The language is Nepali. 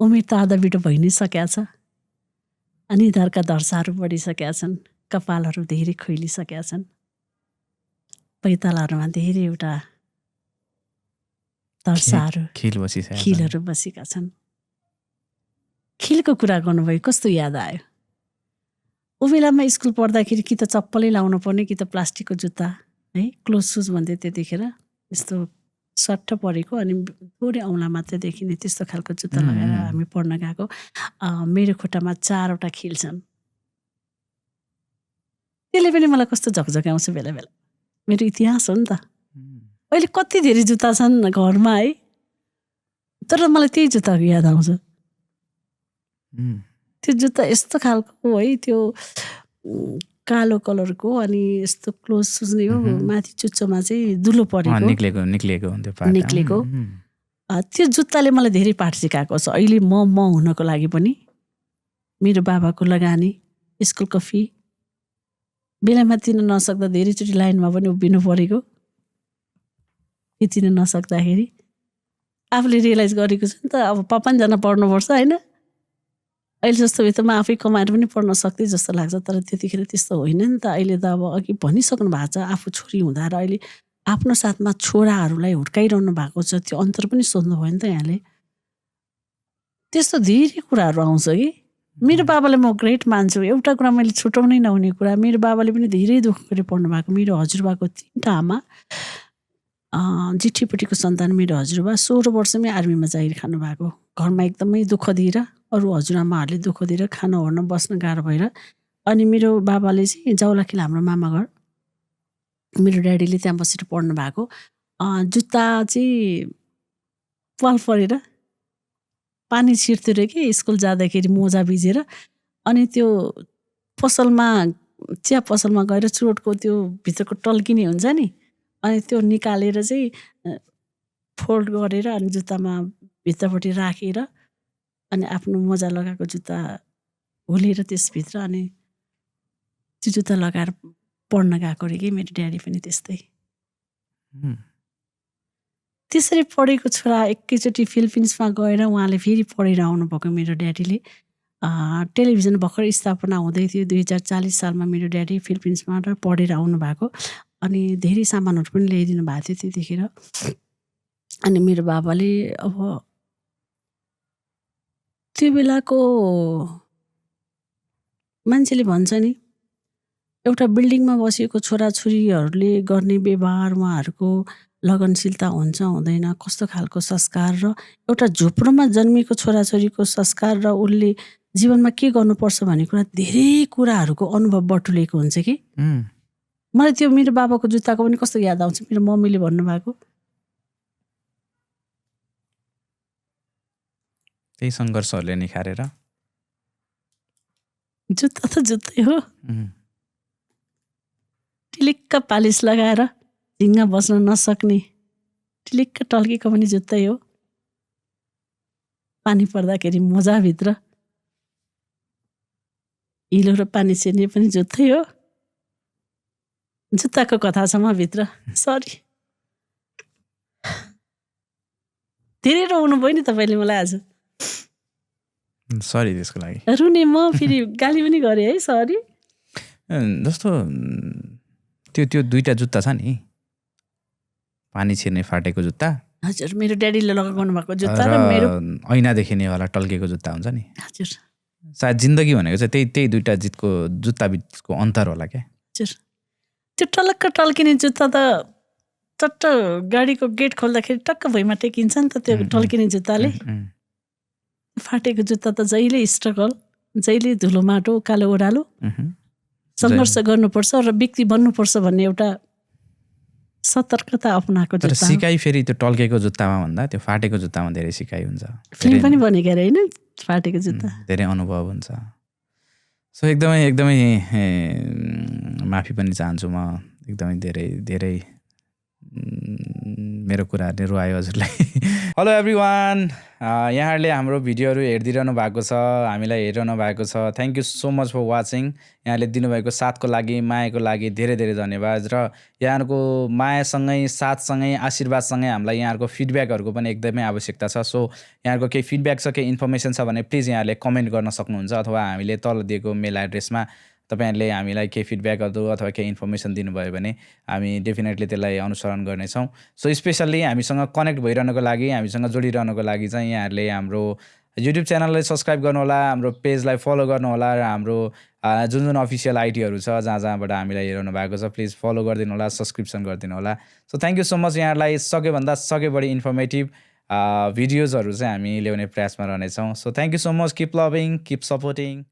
उमेर त आधाबिटो भइ नै सकेका छ। निधारका धर्साहरू बढिसकेका छन्, कपालहरू धेरै खैलिसकेका छन्, पैतालाहरूमा धेरै एउटा धर्साहरू खिलहरू बसेका छन्। खिलको कुरा गर्नुभयो, कस्तो याद आयो? ऊ बेलामा स्कुल पढ्दाखेरि कि त चप्पलै लाउनु पर्ने कि त प्लास्टिकको जुत्ता, है, क्लोज सुज भन्थे त्यतिखेर। यस्तो सट्ट परेको अनि थोरै औँला मात्रै देखिने त्यस्तो खालको जुत्ता लगाएर हामी पढ्न गएको। मेरो खुट्टामा 4वटा खिल छन्। त्यसले पनि मलाई कस्तो झकझक्याउँछ बेला बेला। मेरो इतिहास हो नि त। अहिले कति धेरै जुत्ता छन् घरमा, है, तर मलाई त्यही जुत्ताको याद आउँछ। त्यो जुत्ता यस्तो खालको, है, त्यो कालो कलरको अनि यस्तो क्लोज सुज नै हो, माथि चुच्चोमा चाहिँ दुलो परेको निक्लेको। त्यो जुत्ताले मलाई धेरै पाठ सिकाएको छ। अहिले म हुनको लागि पनि मेरो बाबाको लगानी, स्कुलको फी बेलामा तिर्न नसक्दा धेरैचोटि लाइनमा पनि उभिनु परेको। फी तिर्न नसक्दाखेरि आफूले रियलाइज गरेको छु नि त, अब 5 जना पढ्नुपर्छ, होइन। अहिले जस्तो भए त म आफै कमाएर पनि पढ्न सक्थेँ जस्तो लाग्छ, तर त्यतिखेर त्यस्तो होइन नि त। अहिले त अब अघि भनिसक्नु भएको छ, आफू छोरी हुँदा र अहिले आफ्नो साथमा छोराहरूलाई हुर्काइरहनु भएको छ, त्यो अन्तर पनि सोध्नुभयो नि त यहाँले। त्यस्तो धेरै कुराहरू आउँछ कि मेरो बाबालाई म ग्रेट मान्छु। एउटा कुरा मैले छुटाउनै नहुने कुरा, मेरो बाबाले पनि धेरै दुःख गरी पढ्नु भएको। मेरो हजुरबाको 3टा आमा, जेठीपट्टिको सन्तान मेरो हजुरबा 16 वर्षमै आर्मीमा जागिर खानु भएको। घरमा एकदमै दुःख दिएर, अरू हजुरआमाहरूले दुःख दिएर खाना ओर्न बस्न गाह्रो भएर, अनि मेरो बाबाले चाहिँ जाउलाखेल हाम्रो मामा घर, मेरो ड्याडीले त्यहाँ बसेर पढ्नु भएको। जुत्ता चाहिँ पाल परेर पानी छिर्थ्यो रे कि स्कुल जाँदाखेरि मोजा भिजेर, अनि त्यो पसलमा, चिया पसलमा गएर चुरोटको त्यो भित्रको टल्किने हुन्छ नि, अनि त्यो निकालेर चाहिँ फोल्ड गरेर अनि जुत्तामा भित्रपट्टि राखेर अनि आफ्नो मोजा लगाएको जुत्ता होलेर त्यसभित्र अनि त्यो जुत्ता लगाएर पढ्न गएको रे कि मेरो ड्याडी पनि त्यस्तै। त्यसरी पढेको छोरा एकैचोटि फिलिपिन्समा गएर उहाँले फेरि पढेर आउनुभएको। मेरो ड्याडीले टेलिभिजन भर्खर स्थापना हुँदै थियो 2040 सालमा मेरो ड्याडी फिलिपिन्सबाट पढेर आउनुभएको। अनि धेरै सामानहरू पनि ल्याइदिनु भएको थियो त्यतिखेर। अनि मेरो बाबाले अब त्यो बेलाको मान्छेले भन्छ नि, एउटा बिल्डिङमा बसेको छोराछोरीहरूले गर्ने व्यवहार, उहाँहरूको लगनशीलता हुन्छ हुँदैन, कस्तो खालको संस्कार, र एउटा झुप्रोमा जन्मेको छोराछोरीको संस्कार र उसले जीवनमा के गर्नुपर्छ भन्ने कुरा, धेरै कुराहरूको अनुभव बटुलेको हुन्छ कि। मलाई त्यो मेरो बाबाको जुत्ताको पनि कस्तो याद आउँछ, मेरो मम्मीले भन्नुभएको त्यही सङ्घर्षहरूले निखारेर जुत्ता त जुत्तै हो, टिलिक्क पालिस लगाएर झिङ्गा बस्न नसक्ने टिलिक्क टल्केको पनि जुत्तै हो। पानी पर्दाखेरि मोजाभित्र हिलो र पानी छिर्ने पनि जुत्तै हो। जुत्ताको कथा छ म भित्र। सरी, धेरै रुनु भयो नि तपाईँले मलाई आज। सरी त्यसको लागि। रुने म फेरि गाली पनि गरेँ है, सरी। जस्तो त्यो 2टा जुत्ता छ नि, पानी छिर्ने फाटेको जुत्ता, हजुर, मेरो ड्याडीले लगाउनु भएको जुत्ता र मेरो ऐना देखिनेवाला टल्केको जुत्ता हुन्छ नि। हजुर, सायद जिन्दगी भनेको चाहिँ त्यही 2टा जुत्ता बिचको अन्तर होला क्या। हजुर, त्यो टलक्क टल्किने जुत्ता त चट्ट गाडीको गेट खोल्दाखेरि टक्क भुइँमा टेकिन्छ नि त त्यो टल्किने जुत्ताले। फाटेको जुत्ता त जहिले स्ट्रगल, जहिले धुलो माटो कालो ओह्रालो सङ्घर्ष गर्नुपर्छ र व्यक्ति बन्नुपर्छ भन्ने एउटा सतर्कता अपनाएको जुत्ता। तर सिकाइ फेरि त्यो टल्केको जुत्तामा भन्दा त्यो फाटेको जुत्तामा धेरै सिकाइ हुन्छ। फिल्म पनि बनेको अरे होइन, फाटेको जुत्ता। धेरै अनुभव हुन्छ। सो एकदमै माफी पनि चाहन्छु म, एकदमै धेरै मेरो कुराहरूले रुवायो हजुरलाई। हेलो एभ्रिवान, यहाँहरूले हाम्रो भिडियोहरू हेरिदिइरहनु भएको छ, हामीलाई हेरिरहनु भएको छ। Thank you so much for watching. यहाँले दिनुभएको साथको लागि, मायाको लागि धेरै धेरै धन्यवाद। र यहाँहरूको मायासँगै, साथसँगै, आशीर्वादसँगै हामीलाई यहाँहरूको फिडब्याकहरूको पनि एकदमै आवश्यकता छ। सो यहाँहरूको केही फिडब्याक छ, केही इन्फर्मेसन छ भने प्लिज यहाँहरूले कमेन्ट गर्न सक्नुहुन्छ, अथवा हामीले तल दिएको मेल एड्रेसमा तपाईँहरूले हामीलाई केही फिडब्याकहरू अथवा केही इन्फर्मेसन दिनुभयो भने हामी डेफिनेटली त्यसलाई अनुसरण गर्नेछौँ। सो स्पेसल्ली हामीसँग कनेक्ट भइरहनुको लागि, हामीसँग जोडिरहनुको लागि चाहिँ यहाँहरूले हाम्रो युट्युब च्यानललाई सब्सक्राइब गर्नुहोला, हाम्रो पेजलाई फलो गर्नुहोला, र हाम्रो जुन जुन अफिसियल आइडीहरू छ जहाँबाट हामीलाई हेरिरहनु भएको छ प्लिज फलो गरिदिनु होला, सब्सक्रिप्सन गरिदिनु होला। So thank you so much. यहाँहरूलाई सक्योभन्दा सके बढी इन्फर्मेटिभ भिडियोजहरू चाहिँ हामी ल्याउने प्रयासमा रहनेछौँ। So thank you so much. Keep loving, keep supporting.